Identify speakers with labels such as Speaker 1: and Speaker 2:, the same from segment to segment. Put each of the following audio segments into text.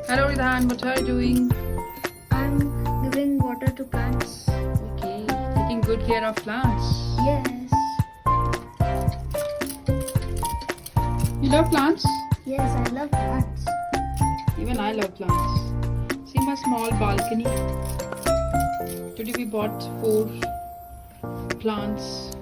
Speaker 1: Hello Ridhan, what are you doing?
Speaker 2: I'm giving water to plants.
Speaker 1: Okay, taking good care of plants.
Speaker 2: Yes.
Speaker 1: You love plants?
Speaker 2: Yes, I love plants.
Speaker 1: Even I love plants. See my small balcony. Today we bought 4 plants.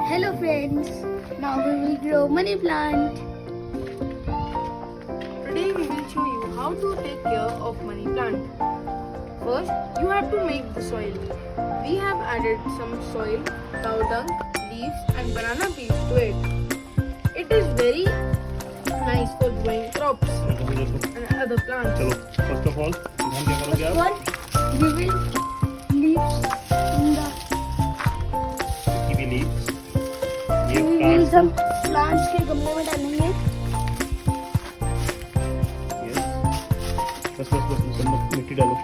Speaker 2: Hello friends. Now we will grow money plant.
Speaker 3: Today we will show you how to take care of money plant. First, you have to make the soil. We have added some soil, cow dung, leaves and banana peels to it. It is very nice for growing crops and other plants.
Speaker 4: चलो first of all हम क्या करोगे आप?
Speaker 2: One, we will leaves in the.
Speaker 4: की भी leaves
Speaker 2: We
Speaker 4: ये
Speaker 2: will
Speaker 4: plants
Speaker 2: some plants के गमले में डालेंगे.
Speaker 4: बस उसमें मिट्टी डालो.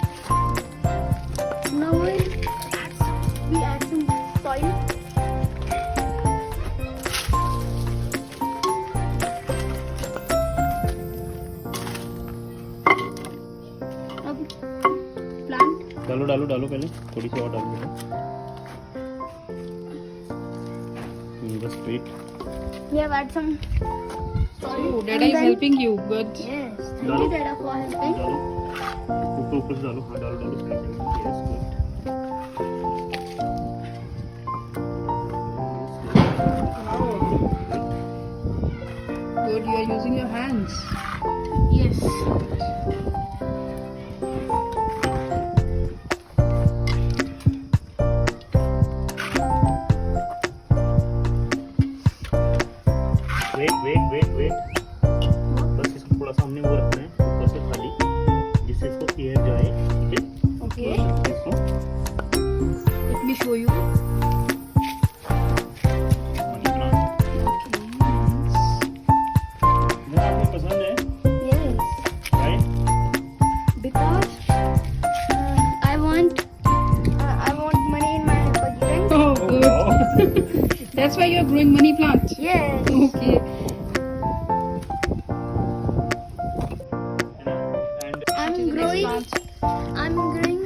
Speaker 2: Now we add some soil. अब plant.
Speaker 4: डालो डालो डालो पहले थोड़ी सी और डाल दो. बस wait.
Speaker 2: We have add some soil.
Speaker 1: Oh, Dada
Speaker 2: And
Speaker 1: is
Speaker 2: then-
Speaker 1: helping you. Good.
Speaker 2: Yes, thank
Speaker 4: डालो.
Speaker 2: you Dada for helping.
Speaker 4: डालो ऊपर ऊपर से डालो. हाँ डालो डालो. Yes
Speaker 1: Good, you are using your hands.
Speaker 2: Yes.
Speaker 4: Wait बस इसको थोड़ा सा हमने वो रखना है ऊपर से खाली जिससे इसको एयर जाए. ठीक है.
Speaker 2: Okay.
Speaker 4: इसको
Speaker 1: Let me show you.
Speaker 4: Money plant
Speaker 1: Okay,
Speaker 4: आपको पसंद है
Speaker 2: Yes.
Speaker 4: Right?
Speaker 2: Because I want money in my budget.
Speaker 1: nice. Oh, good. That's why you are growing money plant.
Speaker 2: Yes.
Speaker 1: Okay.
Speaker 4: And
Speaker 2: I'm
Speaker 1: To the next
Speaker 2: growing.
Speaker 1: plant.
Speaker 2: I'm growing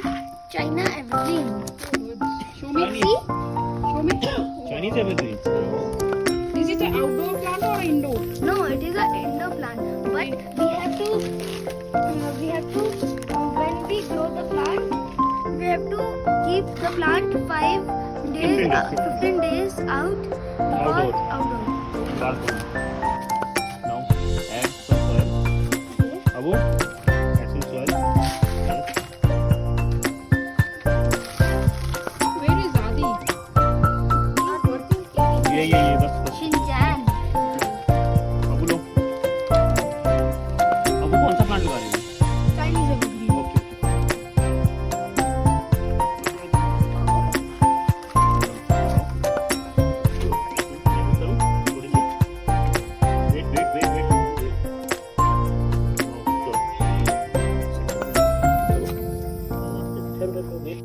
Speaker 2: China evergreen.
Speaker 1: Good. Show me.
Speaker 2: See?
Speaker 1: Show me.
Speaker 4: Chinese evergreen.
Speaker 1: Is it an outdoor plant or an indoor?
Speaker 2: No, it is an indoor plant. But we have to when we grow the plant, we have to keep the plant 5 days, 15 days out for
Speaker 4: Outdoor.
Speaker 2: outdoor.
Speaker 4: Balcony. Now add some soil. Abu, add some soil. Yes.
Speaker 1: Where is Adi?
Speaker 2: Not working.
Speaker 4: ये बस.
Speaker 2: Shinjan.
Speaker 4: Abu लो. अबू कौन सा plant लगा रही है?
Speaker 2: Chinese evergreen.
Speaker 4: Okay. थोड़ी सी. Wait.